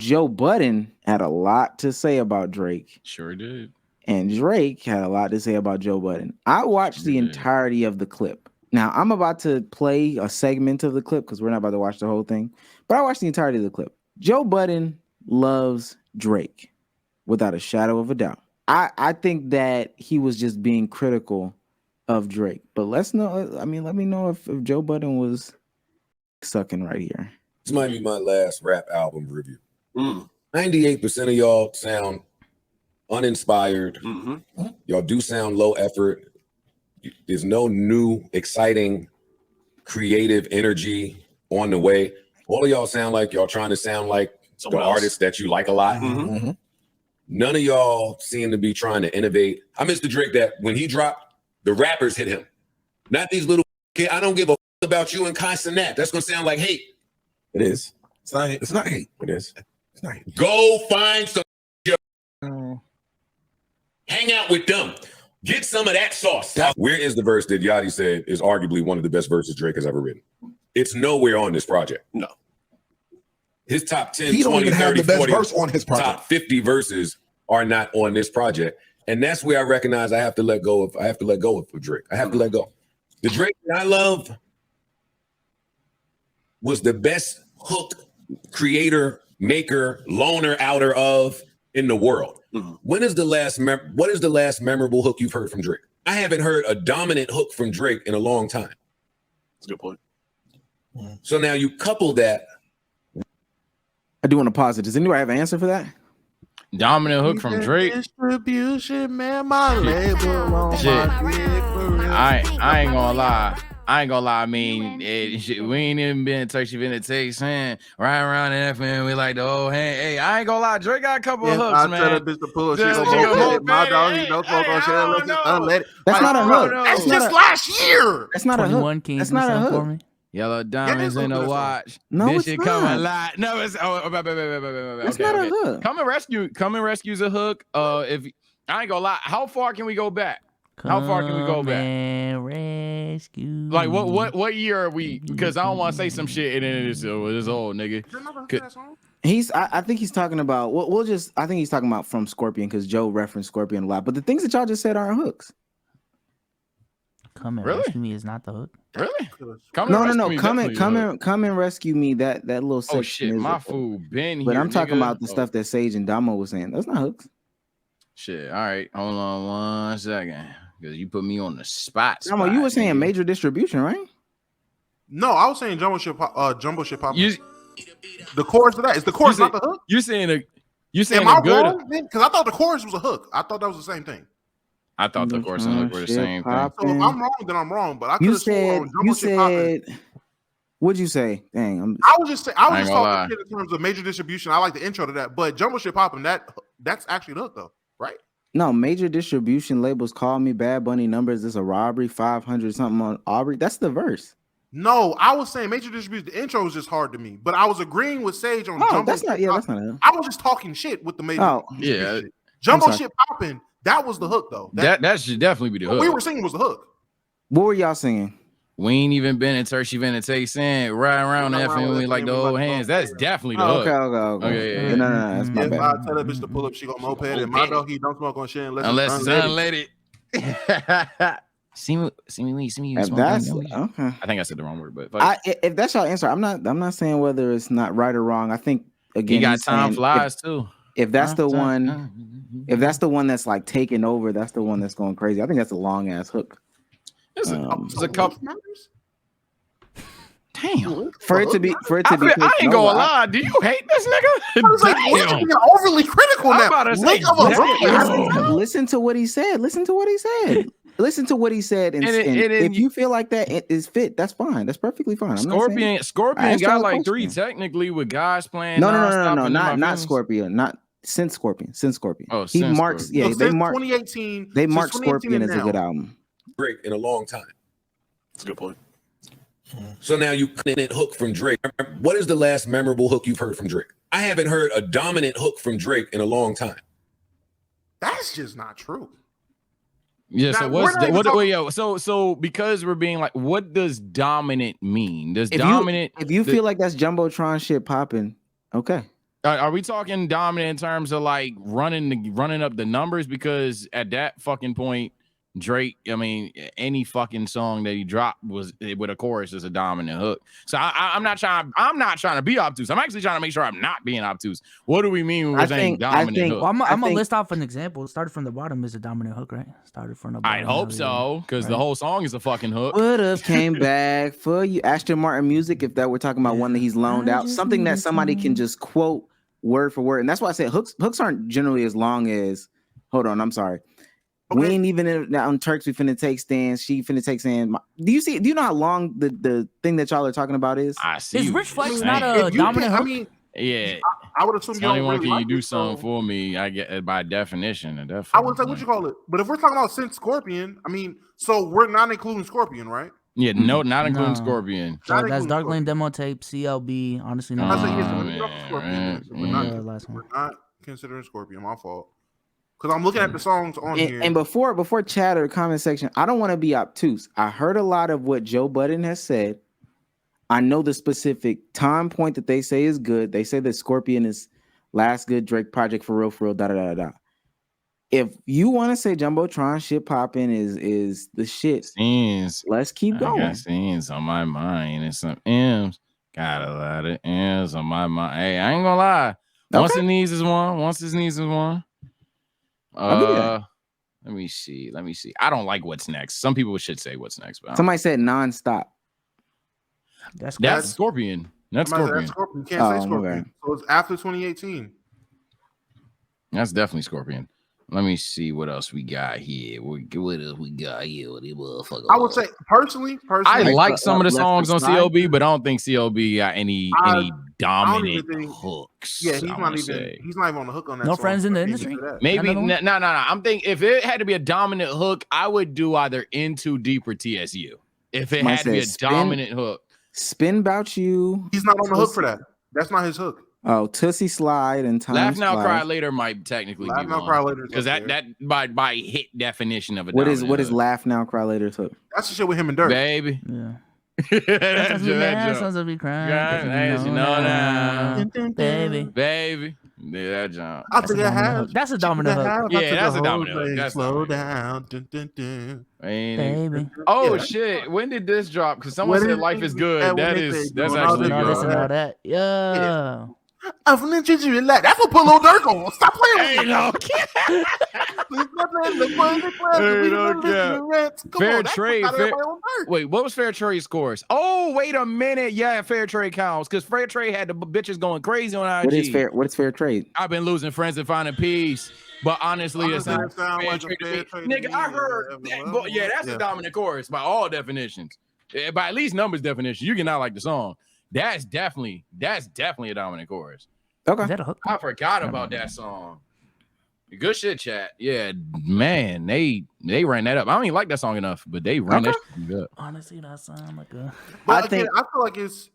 Joe Budden had a lot to say about Drake. Sure did. And Drake had a lot to say about Joe Budden. I watched the entirety of the clip. Now, I'm about to play a segment of the clip because we're not about to watch the whole thing. But I watched the entirety of the clip. Joe Budden loves Drake without a shadow of a doubt. I think that he was just being critical of Drake. But let me know if Joe Budden was sucking right here. This might be my last rap album review. 98% of y'all sound uninspired. Y'all do sound low effort. There's no new, exciting, creative energy on the way. All of y'all sound like y'all trying to sound like the artists that you like a lot. None of y'all seem to be trying to innovate. I miss the Drake that when he dropped, the rappers hit him. Not these little kids. I don't give a about you and constant that. That's gonna sound like hate. It is. It's not hate. It's not hate. It is. It's not hate. Go find some hang out with them. Get some of that sauce. Where is the verse that Yachty said is arguably one of the best verses Drake has ever written? It's nowhere on this project. No. His top 10, he 20, 30, 40, verse on his project. Top 50 verses are not on this project. And that's where I recognize I have to let go of Drake. I have to let go. The Drake that I love was the best hook creator, maker, loner outer of in the world. When is the last what is the last memorable hook you've heard from Drake? I haven't heard a dominant hook from Drake in a long time. That's a good point. So now you couple that. I do want to pause it. Does anybody have an answer for that? Dominant hook from Drake. Distribution, man, my label on Shit. I ain't gonna lie. I mean, we ain't even been touchy visitation. Right around the FM, we like the old hand. Hey, I ain't gonna lie. Drake got a couple of hooks, man. I tell that bitch to pull. She gonna it. My dog, he don't smoke on shit. Unlet it. That's not a hook. That's just last year. That's not a hook. That's not a hook. Yellow diamonds in the watch. No, this it's shit not. coming live. No, it's That's not a hook. Come and rescue's a hook. If I ain't gonna lie, how far can we go back? How far can we go back? Rescue. Like what year are we? Because I don't want to say some shit and then it's old nigga. I think he's talking about. I think he's talking about from Scorpion because Joe referenced Scorpion a lot. But the things that y'all just said aren't hooks. Come and rescue me is not the hook. Really? Come and rescue me. That little. Oh shit, my food been here. But I'm talking about the stuff that Sage and Damo was saying. That's not hooks. Shit. All right, hold on 1 second, because you put me on the spot. Damo, you were saying major distribution, right? No, I was saying jumbo ship pop. The chorus of that is the chorus, not the hook. You're saying a good. Am I wrong? Because I thought the chorus was a hook. I thought that was the same thing. I thought the chorus and hook were the same thing. So if I'm wrong, then I'm wrong. But I could have sworn jumbo ship popping. What'd you say? Dang, I was just talking shit in terms of major distribution. I like the intro to that, but jumbo ship popping that's actually the hook though, right? No, major distribution labels call me Bad Bunny numbers. This a robbery 500 something on Aubrey. That's the verse. No, I was saying major distribution. The intro was just hard to me, but I was agreeing with Sage on jumbo. That's not. Yeah, that's not it. I was just talking shit with the major. Oh, yeah. Jumbo shit popping. That was the hook though. That should definitely be the hook. What we were singing was the hook. What were y'all singing? We ain't even been in Tertiary Venetitation, right around the FM, we like the old hands. That's definitely the hook. Okay. Yeah. No, that's my bad. If I tell that bitch to pull up, she got moped, and my dog, he don't smoke on shit unless it's unleaded. See me. That's okay. I think I said the wrong word, but if that's your answer, I'm not saying whether it's not right or wrong. I think again, you got time flies too. If that's the one, that's like taking over, that's the one that's going crazy. I think that's a long ass hook. It's a couple. Damn. For it to be. I ain't gonna lie. Do you hate this nigga? You're overly critical now. Listen to what he said. And if you feel like that it is fit, that's fine. That's perfectly fine. Scorpion got like 3 technically with guys playing. No, not Scorpion. Not since Scorpion. Oh, he marks. Scorpion. Yeah, they mark 2018. They mark Scorpion as a good album. Drake in a long time. That's a good point. So now you couldn't hook from Drake. What is the last memorable hook you've heard from Drake? I haven't heard a dominant hook from Drake in a long time. That's just not true. Yeah. So because we're being like, what does dominant mean? Does if dominant? If you feel like that's Jumbotron shit popping, okay. Are we talking dominant in terms of like running up the numbers? Because at that fucking point, Drake, I mean, any fucking song that he dropped was with a chorus is a dominant hook. So I'm not trying to be obtuse. I'm actually trying to make sure I'm not being obtuse. What do we mean when we're saying dominant hook? Well, I'm gonna list off an example. Started from the bottom is a dominant hook, right? Started from the bottom. I hope so, because the whole song is a fucking hook. Would have came back for you. Aston Martin music, if that we're talking about one that he's loaned out, something that somebody can just quote word for word. And that's why I said hooks aren't generally as long as, hold on, I'm sorry. Okay. We ain't even on Turks, we finna take stands. She finna take stands. Do you know how long the thing that y'all are talking about is? I see. Is Rich Flex not a dominant hook? I mean, yeah. I would assume you don't really can like you do this something song. for me? I get by definition. I would say what you call it. But if we're talking about since Scorpion, I mean, so we're not including Scorpion, right? Yeah, no, not including Scorpion. So that's Dark Lane demo tape, CLB. Honestly, no. We're not considering Scorpion. My fault. Because I'm looking at the songs on here. And before chat or comment section, I don't want to be obtuse. I heard a lot of what Joe Budden has said. I know the specific time point that they say is good. They say that Scorpion is last good Drake project for real, da da da da. If you want to say Jumbotron shit popping is the shit, let's keep going. I got scenes on my mind and some M's. Got a lot of M's on my mind. Hey, I ain't gonna lie. Once his knees is one. Let me see. I don't like what's next. Some people should say what's next, but somebody said nonstop. That's Scorpion. That's Scorpion. You can't say Scorpion. Okay. So it's after 2018. That's definitely Scorpion. Let me see what else we got here. What else we got here? I would say personally, I like some of the songs on CLB, but I don't think CLB got any dominant hooks. Yeah, he's not even on the hook on that. No song, friends in the industry. Maybe no. I'm thinking if it had to be a dominant hook, I would do either In Too Deep or TSU. If it had to be a dominant hook, Spin About You. He's not on the hook for that. That's not his hook. Oh, Tootsie Slide and Time Laugh Now, Slide. Cry Later might technically Laugh be Now, Cry Later because that by hit definition of a what is Laugh Now, Cry Later hook? That's the shit with him and Dirk, baby. Yeah. Sons of be crying. Baby. Yeah, that jump. That's a dominant hook. Yeah, that's a dominant hook. That's slow down. Baby. Oh shit! When did this drop? Because someone said Life Is Good. That's actually good. Yeah. I'm gonna treat you like that's what put Lil Durk on. Stop playing with me. Fair Trade. Wait, what was Fair Trade scores? Oh, wait a minute. Yeah, Fair Trade counts because Fair Trade had the bitches going crazy on IG. What is Fair Trade? I've been losing friends and finding peace. But honestly, it's not fair trade. Nigga, I heard that. Yeah, that's a dominant chorus by all definitions. By at least numbers definition, you cannot like the song. That's definitely a dominant chorus. Okay. Is that a hook? I forgot about that song. Good shit, chat. Yeah, man, they ran that up. I don't even like that song enough, but they ran that shit up. Honestly, that sound like a. But I feel like it's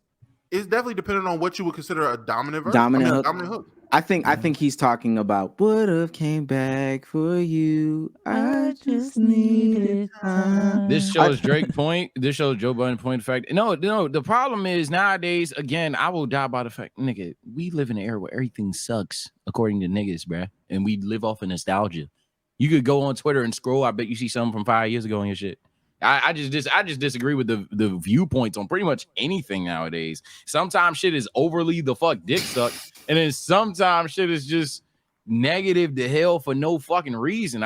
definitely dependent on what you would consider a dominant verse. Dominant hook. I think he's talking about would have came back for you. I just needed time. This shows Drake point. This shows Joe Budden point. Fact. No. The problem is nowadays. Again, I will die by the fact, nigga. We live in an era where everything sucks, according to niggas, bruh, and we live off of nostalgia. You could go on Twitter and scroll. I bet you see something from 5 years ago on your shit. I just disagree with the viewpoints on pretty much anything nowadays. Sometimes shit is overly the fuck dick suck, and then sometimes shit is just negative to hell for no fucking reason.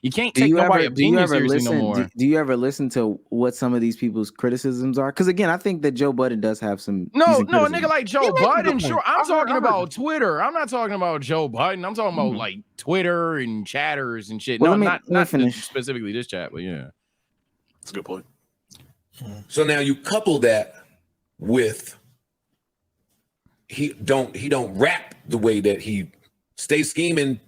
You can't take nobody's opinion seriously no more. Do you ever listen to what some of these people's criticisms are? Because again, I think that Joe Budden does have some. No, a nigga like Joe Budden. Sure, I'm talking about Twitter. I'm not talking about Joe Budden. I'm talking about like Twitter and chatters and shit. Well, not specifically this chat, but yeah. That's a good point. So now you couple that with he don't rap the way that he stay scheming,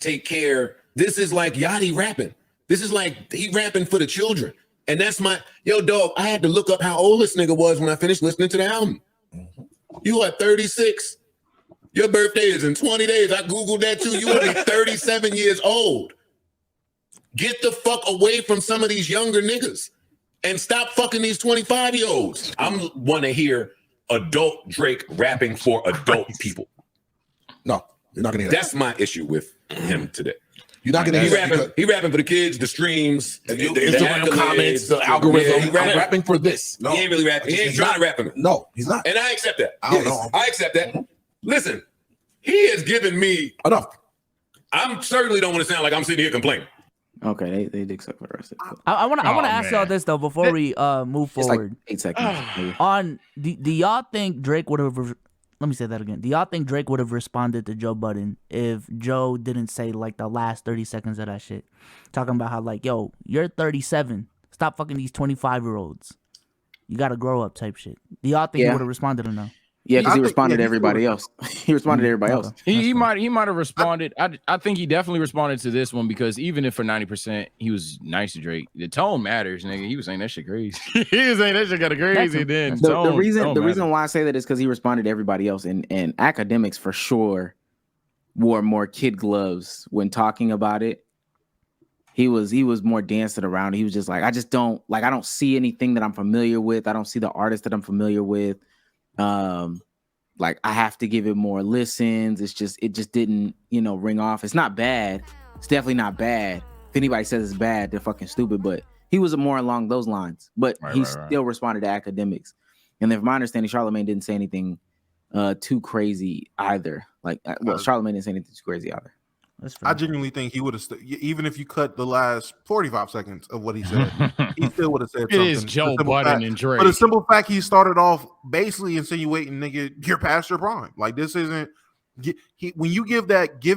take care. This is like Yachty rapping. This is like he rapping for the children. And that's dog, I had to look up how old this nigga was when I finished listening to the album. You are 36. Your birthday is in 20 days. I Googled that too. You are 37 years old. Get the fuck away from some of these younger niggas and stop fucking these 25-year-olds. I want to hear adult Drake rapping for adult people. No, you're not gonna hear that. That's my issue with him today. You're not gonna hear that. He rapping for the kids, the streams, The Instagram comments, the algorithm. I'm rapping for this. He ain't really rapping. He ain't trying to rap him. No, he's not. And I accept that. I don't know. I accept that. Listen, he has given me enough. I certainly don't want to sound like I'm sitting here complaining. Okay, they dick suck for the rest of it. I want to ask y'all this though before we move forward. Like 8 seconds. On do y'all think Drake would have? Let me say that again. Do y'all think Drake would have responded to Joe Budden if Joe didn't say like the last 30 seconds of that shit, talking about how like, yo, you're 37, stop fucking these 25-year-olds, you gotta grow up type shit. Do y'all think he would have responded or no? Yeah, because he responded to everybody else. He responded to everybody else. He might have responded. I think he definitely responded to this one because even if for 90% he was nice to Drake, the tone matters, nigga. He was saying that shit crazy. He was saying that shit got crazy. Then the reason why I say that is because he responded to everybody else, and academics for sure wore more kid gloves when talking about it. He was more dancing around. He was just like, I don't see anything that I'm familiar with. I don't see the artist that I'm familiar with. Like I have to give it more listens. It just didn't, ring off. It's not bad. It's definitely not bad. If anybody says it's bad, they're fucking stupid. But he was more along those lines. But he still responded to academics. And then from my understanding, Charlamagne didn't say anything too crazy either. Charlamagne didn't say anything too crazy either. I genuinely think he would have, even if you cut the last 45 seconds of what he said, he still would have said something. It is Joe Budden and Drake. But the simple fact he started off basically insinuating, nigga, you're past your prime. Like, this isn't, when you give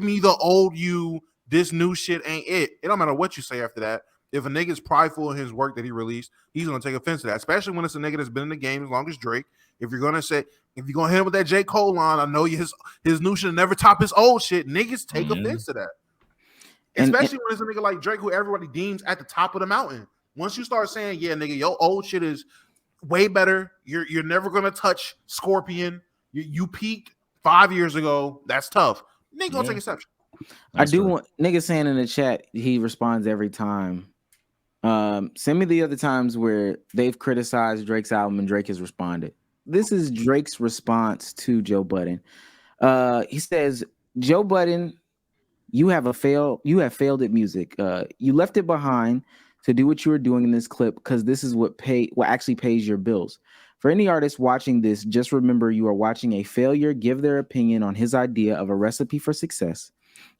me the old you, this new shit ain't it. It don't matter what you say after that. If a nigga's prideful in his work that he released, he's going to take offense to that, especially when it's a nigga that's been in the game as long as Drake. If you're gonna hit him with that J. Cole line, I know his new shit never top his old shit. Niggas take offense to that. Especially when it's a nigga like Drake who everybody deems at the top of the mountain. Once you start saying, yeah, nigga, your old shit is way better. You're never gonna touch Scorpion. You peaked 5 years ago. That's tough. Nigga gonna take exception. I do want niggas saying in the chat he responds every time. Send me the other times where they've criticized Drake's album and Drake has responded. This is Drake's response to Joe Budden. He says, Joe Budden, you have failed at music. You left it behind to do what you were doing in this clip because this is what actually pays your bills. For any artist watching this, just remember you are watching a failure give their opinion on his idea of a recipe for success.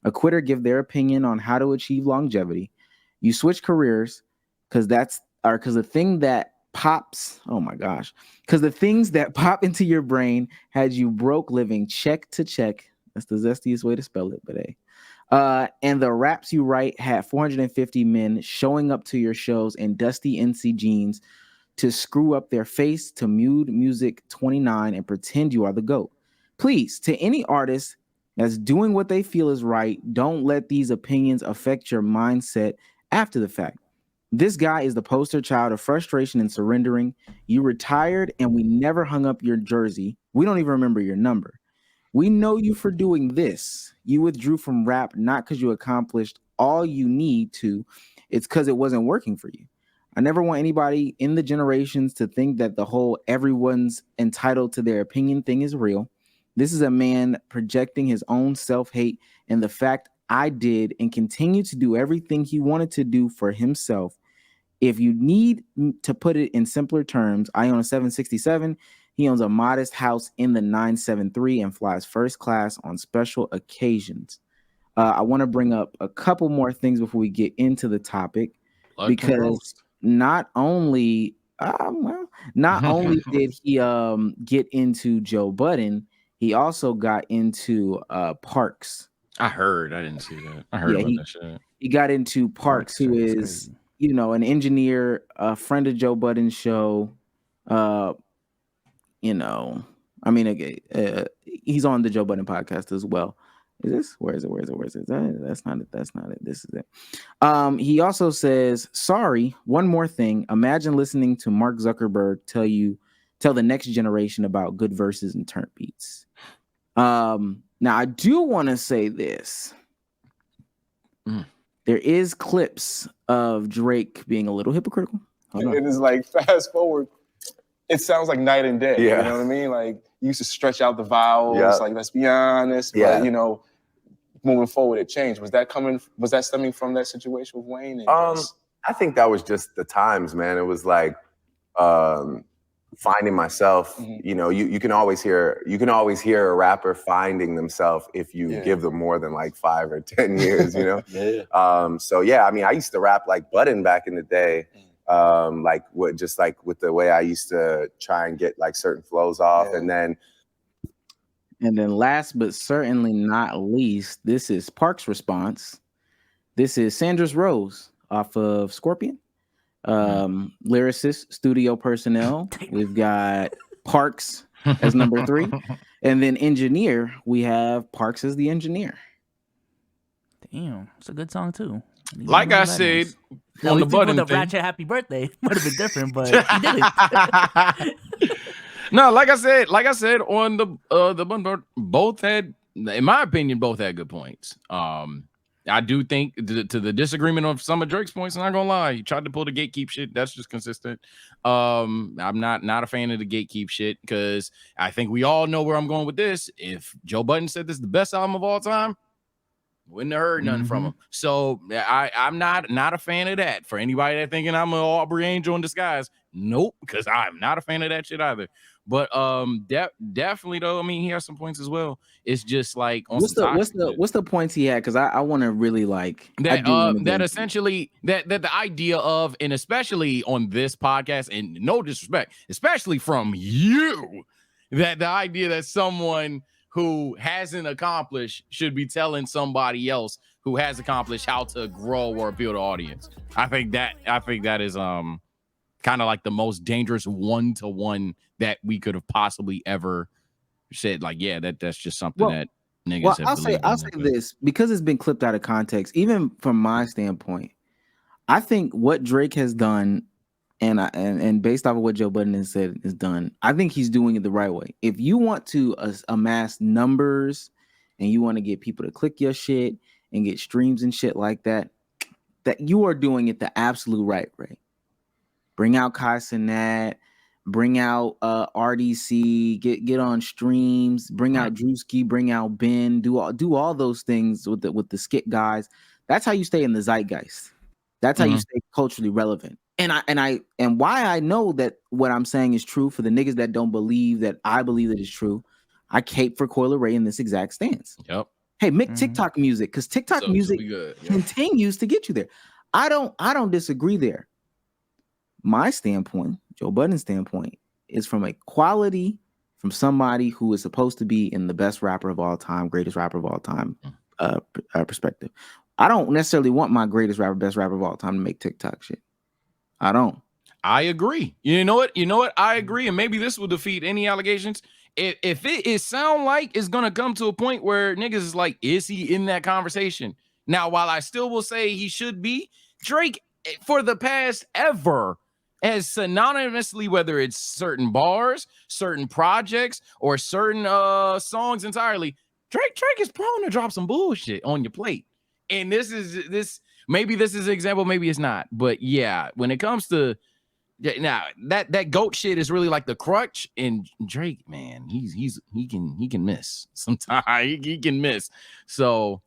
A quitter give their opinion on how to achieve longevity. You switch careers because the thing that pops, oh my gosh, because the things that pop into your brain had you broke living check to check. That's the zestiest way to spell it, but hey. And the raps you write had 450 men showing up to your shows in dusty NC jeans to screw up their face to Mude Music 29 and pretend you are the GOAT. Please, to any artist that's doing what they feel is right, don't let these opinions affect your mindset after the fact. This guy is the poster child of frustration and surrendering. You retired and we never hung up your jersey. We don't even remember your number. We know you for doing this. You withdrew from rap not because you accomplished all you need to. It's because it wasn't working for you. I never want anybody in the generations to think that the whole everyone's entitled to their opinion thing is real. This is a man projecting his own self-hate and the fact I did and continue to do everything he wanted to do for himself. If you need to put it in simpler terms, I own a 767. He owns a modest house in the 973 and flies first class on special occasions. I want to bring up a couple more things before we get into the topic, because not only did he get into Joe Budden, he also got into Parks. I heard. I didn't see that. I heard about that shit. He got into Parks, who is an engineer, a friend of Joe Budden's show. He's on the Joe Budden podcast as well. Is this? Where is it? That's not it. This is it. He also says, sorry, one more thing. Imagine listening to Mark Zuckerberg tell the next generation about good verses and turn beats. Now I do want to say this. There is clips of Drake being a little hypocritical. It is like fast forward. It sounds like night and day. Yeah. You know what I mean? Like you used to stretch out the vowels, Yeah. like let's be honest. Yeah. But you know, moving forward, it changed. Was that stemming from that situation with Wayne? And I think that was just the times, man. It was like finding myself. You know, you can always hear a rapper finding themselves if you give them more than like 5 or 10 years, you know. So yeah, I mean, I used to rap like Budden back in the day. Like with the way I used to try and get like certain flows off, and then last but certainly not least, this is Park's response. This is Sandra's Rose off of Scorpion. Lyricist, studio personnel. We've got Parks as number 3, and then engineer. We have Parks as the engineer. Damn, it's a good song too. Like I said, now, on the Budden the thing, Ratchet Happy Birthday would have been different, but he did it. No, like I said on the Budden, both had, in my opinion, both had good points. I do think to the disagreement of some of Drake's points, I'm not gonna lie, he tried to pull the gatekeep shit. That's just consistent. I'm not a fan of the gatekeep shit because I think we all know where I'm going with this. If Joe Budden said this is the best album of all time, wouldn't have heard nothing from him. So I'm not a fan of that. For anybody that thinking I'm an Aubrey Angel in disguise, nope, because I'm not a fan of that shit either. But definitely though, I mean, he has some points as well. It's just like on what's the points he had? Because I want to really like that essentially that the idea of, and especially on this podcast, and no disrespect, especially from you, that the idea that someone who hasn't accomplished should be telling somebody else who has accomplished how to grow or appeal to audience. I think that is kind of like the most dangerous one-to-one that we could have possibly ever said. Like, yeah, that's just something that niggas have. I'll say this because it's been clipped out of context. Even from my standpoint, I think what Drake has done, and based off of what Joe Budden has said is done, I think he's doing it the right way. If you want to amass numbers and you want to get people to click your shit and get streams and shit like that, that you are doing it the absolute right way. Bring out Kai Cenat, bring out RDC, get on streams, bring out Drewski, bring out Ben, do all those things with the skit guys. That's how you stay in the zeitgeist. That's how you stay culturally relevant. And why I know that what I'm saying is true for the niggas that don't believe that I believe that it's true. I cape for Coil Ray in this exact stance. Yep. Hey, make TikTok music, because TikTok music continues to get you there. I don't disagree there. My standpoint, Joe Budden's standpoint, is from a quality, from somebody who is supposed to be in the best rapper of all time, greatest rapper of all time perspective. I don't necessarily want my greatest rapper, best rapper of all time to make TikTok shit. I don't. I agree. You know what? I agree. And maybe this will defeat any allegations. If it sound like it's going to come to a point where niggas is like, is he in that conversation? Now, while I still will say he should be, Drake, for the past ever, as synonymously, whether it's certain bars, certain projects, or certain songs entirely, Drake is prone to drop some bullshit on your plate. And maybe this is an example, maybe it's not. But yeah, when it comes to now that GOAT shit is really like the crutch, and Drake, man, he can miss sometimes. he can miss. So,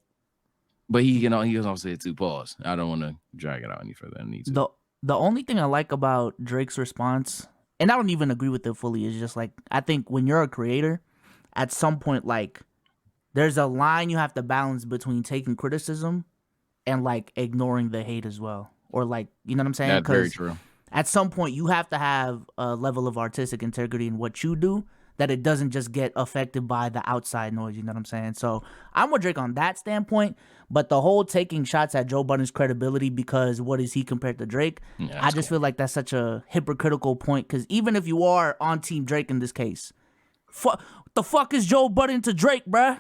but he can also say 2 pause. I don't want to drag it out any further than I need to. The only thing I like about Drake's response, and I don't even agree with it fully, is just like, I think when you're a creator, at some point, like, there's a line you have to balance between taking criticism and like ignoring the hate as well. Or like, you know what I'm saying? That's very true. At some point you have to have a level of artistic integrity in what you do, that it doesn't just get affected by the outside noise, you know what I'm saying? So I'm with Drake on that standpoint, but the whole taking shots at Joe Budden's credibility because what is he compared to Drake, I just feel like that's such a hypocritical point, because even if you are on Team Drake in this case, the fuck is Joe Budden to Drake, bruh?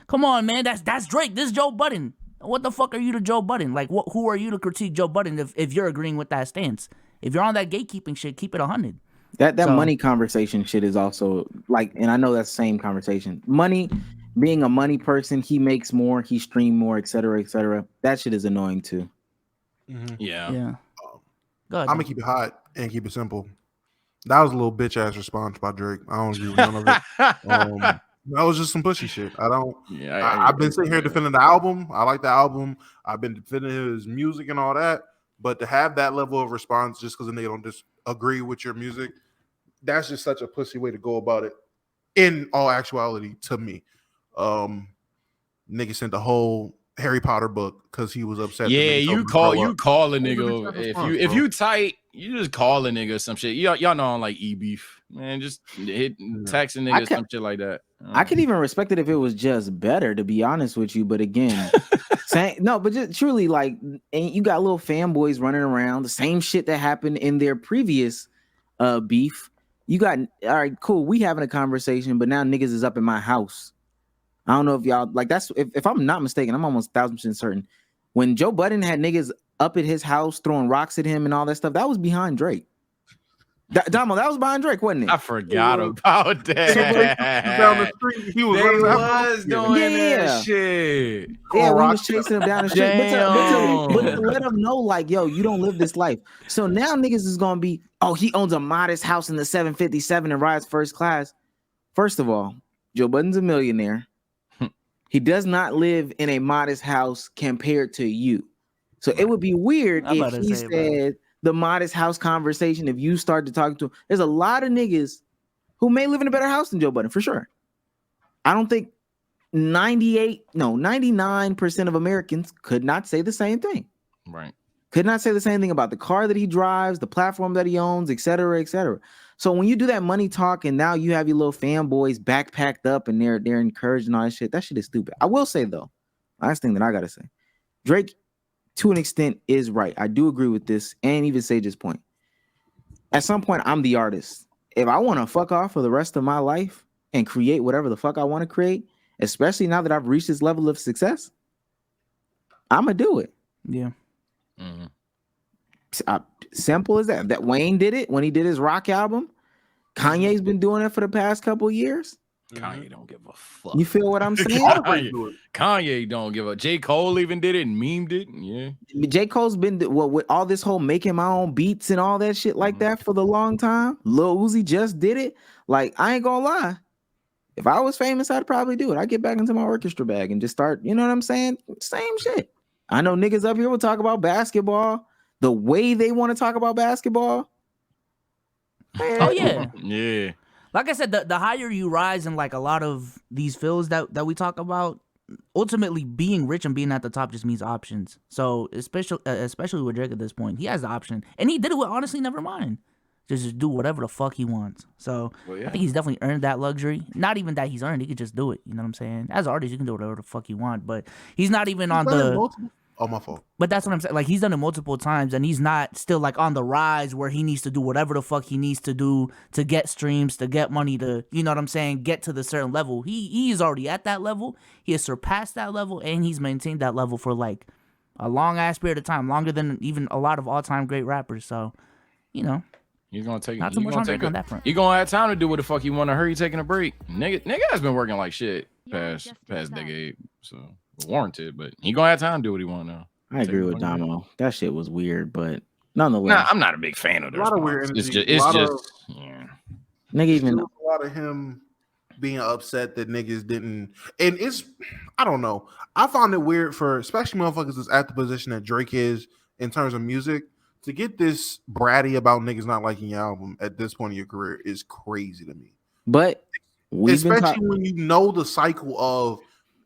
Come on, man. That's Drake. This is Joe Budden. What the fuck are you to Joe Budden? Like, who are you to critique Joe Budden if you're agreeing with that stance? If you're on that gatekeeping shit, keep it 100. That money conversation shit is also like, and I know that's the same conversation. Money, being a money person, he makes more, he stream more, et cetera, that shit is annoying too. Mm-hmm. Yeah. Go ahead, I'm gonna keep it hot and keep it simple. That was a little bitch ass response by Drake. I don't agree with none of it. That was just some pushy shit. I don't. Yeah, I've been sitting here defending the album. I like the album. I've been defending his music and all that. But to have that level of response just because they don't just agree with your music, that's just such a pussy way to go about it. In all actuality, to me, nigga sent the whole Harry Potter book because he was upset. Yeah, you call a nigga if you tight, you just call a nigga some shit. Y'all know I don't like beef, man. Just text a nigga some shit like that. I could even respect it if it was just better, to be honest with you. But again, but just truly, like, and you got little fanboys running around the same shit that happened in their previous beef. You got, all right, cool. We having a conversation, but now niggas is up in my house. I don't know if y'all like that's if I'm not mistaken, I'm almost 1,000% certain. When Joe Budden had niggas up at his house throwing rocks at him and all that stuff, that was behind Drake. Damo, that was behind Drake, wasn't it? I forgot about that. Down the street, he was doing that shit. Yeah, we was chasing him down the street. But to let him know, like, yo, you don't live this life. So now niggas is gonna be, oh, he owns a modest house in the 757 and rides first class. First of all, Joe Budden's a millionaire. He does not live in a modest house compared to you. So it would be weird if he said the modest house conversation. If you start to talk to him, there's a lot of niggas who may live in a better house than Joe Budden for sure. I don't think 99% of Americans could not say the same thing. Right. Could not say the same thing about the car that he drives, the platform that he owns, et cetera, et cetera. So when you do that money talk and now you have your little fanboys backpacked up and they're encouraged and all that shit is stupid. I will say though, last thing that I gotta say, Drake to an extent is right. I do agree with this and even Sage's point. At some point, I'm the artist. If I want to fuck off for the rest of my life and create whatever the fuck I want to create, especially now that I've reached this level of success, I'm gonna do it. Yeah. Mm-hmm. Simple as that. That Wayne did it when he did his rock album. Kanye's been doing it for the past couple of years. Kanye don't give a fuck. You feel what I'm saying? Kanye don't give a. J. Cole even did it and memed it. Yeah. J. Cole's been with all this whole making my own beats and all that shit like that for the long time. Lil Uzi just did it. Like, I ain't gonna lie. If I was famous, I'd probably do it. I'd get back into my orchestra bag and just start, you know what I'm saying? Same shit. I know niggas up here will talk about basketball the way they want to talk about basketball. Oh, yeah. Yeah. Like I said, the higher you rise in like a lot of these fields that we talk about, ultimately being rich and being at the top just means options. So especially with Drake at this point, he has the option. And he did it with honestly never mind. Just do whatever the fuck he wants. So I think he's definitely earned that luxury. Not even that he's earned, he could just do it. You know what I'm saying? As an artist, you can do whatever the fuck you want, but he's not even on the... Oh, my fault. But that's what I'm saying. Like, he's done it multiple times, and he's not still like on the rise where he needs to do whatever the fuck he needs to do to get streams, to get money, to, you know what I'm saying, get to the certain level. He is already at that level. He has surpassed that level, and he's maintained that level for like a long ass period of time, longer than even a lot of all time great rappers. So, you know, he's gonna take not too much on that front. He gonna have time to do what the fuck he want to. Hurry taking a break. Nigga has been working like shit past decade, so warranted. But he gonna have time to do what he want now. I agree with Damo. That shit was weird, but nonetheless, nah, I'm not a big fan of that. A lot of weird energy. It's just nigga even a lot of him being upset that niggas didn't, and it's, I don't know. I found it weird for especially motherfuckers that's at the position that Drake is in terms of music to get this bratty about niggas not liking your album at this point in your career is crazy to me. But especially when you know the cycle of,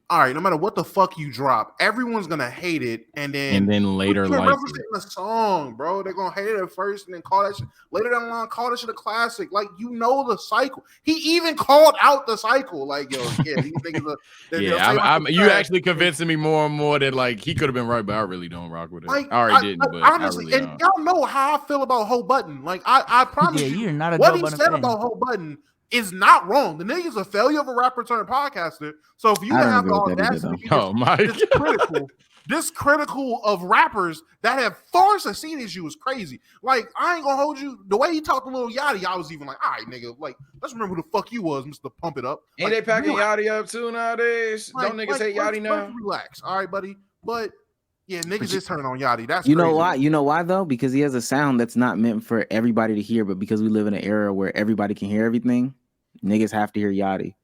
all right, no matter what the fuck you drop, everyone's gonna hate it, and then later like representing the song, bro. They're gonna hate it at first, and then call that shit later down the line. Call that shit a classic. Like, you know the cycle. He even called out the cycle. Like, yo, yeah, these niggas are. You actually convincing me more and more that like he could have been right, but I really don't rock with it. Like, I already didn't, but honestly, I really and y'all know how I feel about Ho Budden. Like, I promise you're not a what Joe he Budden said fan. about Ho Budden is not wrong. The nigga's a failure of a rapper turned podcaster. So if you have the audacity, this critical of rappers that have far succeeded you is crazy. Like, I ain't gonna hold you. The way he talked to Lil Yachty, I was even like, all right, nigga, like, let's remember who the fuck you was, Mr. Pump It Up. Ain't like, they packing Yachty up too nowadays? Don't niggas hate Yachty now? Relax, all right, buddy. But Yeah, niggas is turning on Yachty. That's You know crazy. why? You know why though? Because he has a sound that's not meant for everybody to hear, but because we live in an era where everybody can hear everything, niggas have to hear Yachty.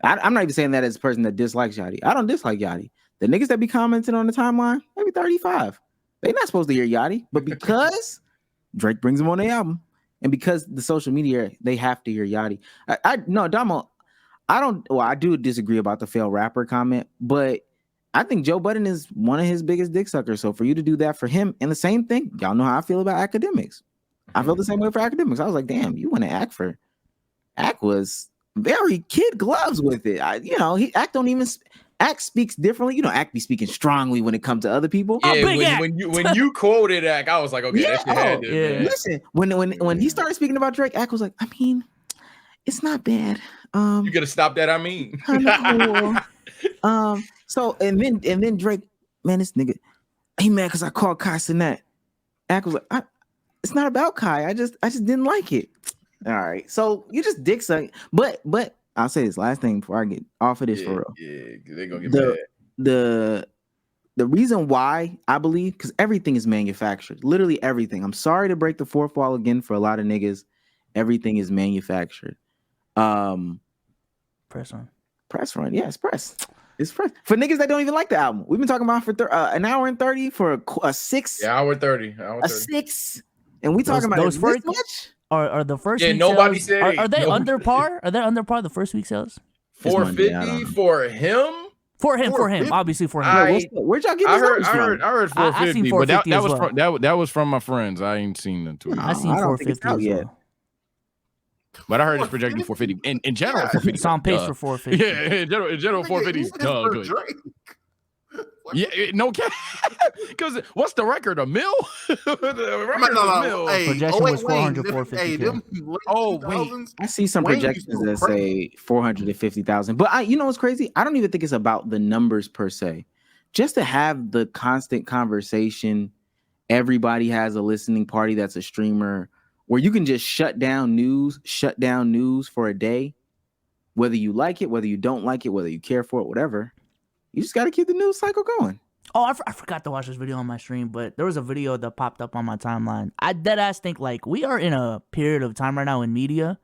I'm not even saying that as a person that dislikes Yachty. I don't dislike Yachty. The niggas that be commenting on the timeline, maybe 35. They not supposed to hear Yachty, but because Drake brings them on the album, and because the social media, they have to hear Yachty. No, Damo, I do disagree about the failed rapper comment, but I think Joe Budden is one of his biggest dick suckers. So for you to do that for him, and the same thing, y'all know how I feel about academics. I feel the same way for academics. I was like, damn, you want to act for? Act was very kid gloves with it. Act speaks differently. Act be speaking strongly when it comes to other people. Yeah, when you quoted Act, I was like, okay, that shit had to. Listen, when he started speaking about Drake, Act was like, I mean, it's not bad. You gotta stop that. I mean, So and then Drake, man, this nigga, he mad because I called Kai Cenat. Act was like, it's not about Kai. I just didn't like it. All right, so you just dick suck. But I'll say this last thing before I get off of this for real. Yeah, they're gonna get mad. The reason why I believe, because everything is manufactured, literally everything. I'm sorry to break the fourth wall again for a lot of niggas. Everything is manufactured. Press run. Yeah, it's press. It's press for niggas that don't even like the album. We've been talking about for an hour and 30 for a 6. Yeah, hour 30. A 6, and we talking about those this much. Are the first? Yeah, week nobody sales, said. Are they under par? Are they under par? The first week sales. 450 for him. For him, obviously for him. Where'd y'all get I this heard from? 450, but 450 that was well. that was from my friends. I ain't seen them tweet. I seen I don't think it's 450 out as yet. well. But I heard it's projecting 450. In general, 450. It's on pace for 450. Yeah, in general 450 is good. Yeah, no cap. Because what's the record? A mil? The record is a mil. Projection was 400, 450. Oh, wait. I see some projections that say 450,000. But you know what's crazy? I don't even think it's about the numbers per se. Just to have the constant conversation, everybody has a listening party that's a streamer, where you can just shut down news for a day, whether you like it, whether you don't like it, whether you care for it, whatever. You just got to keep the news cycle going. Oh, I forgot to watch this video on my stream, but there was a video that popped up on my timeline. I deadass think like we are in a period of time right now in media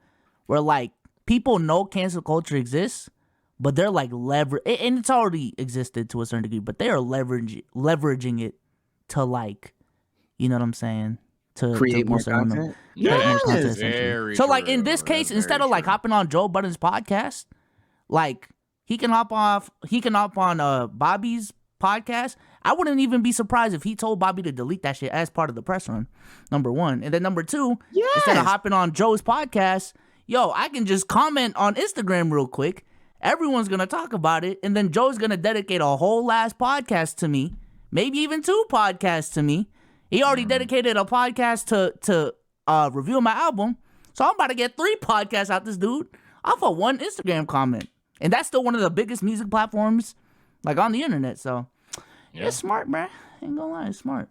where like people know cancel culture exists, but they're like and it's already existed to a certain degree, but they are leveraging it to like, you know what I'm saying? To create more content. So like in this case, instead of like hopping on Joe Budden's podcast, like he can hop on Bobby's podcast. I wouldn't even be surprised if he told Bobby to delete that shit as part of the press run. Number one. And then number two, instead of hopping on Joe's podcast, I can just comment on Instagram real quick. Everyone's gonna talk about it, and then Joe's gonna dedicate a whole last podcast to me, maybe even 2 podcasts to me. He already dedicated a podcast to review my album. So I'm about to get 3 podcasts out this dude off of 1 Instagram comment. And that's still one of the biggest music platforms like on the internet. So it's smart, bruh. Ain't gonna lie, it's smart.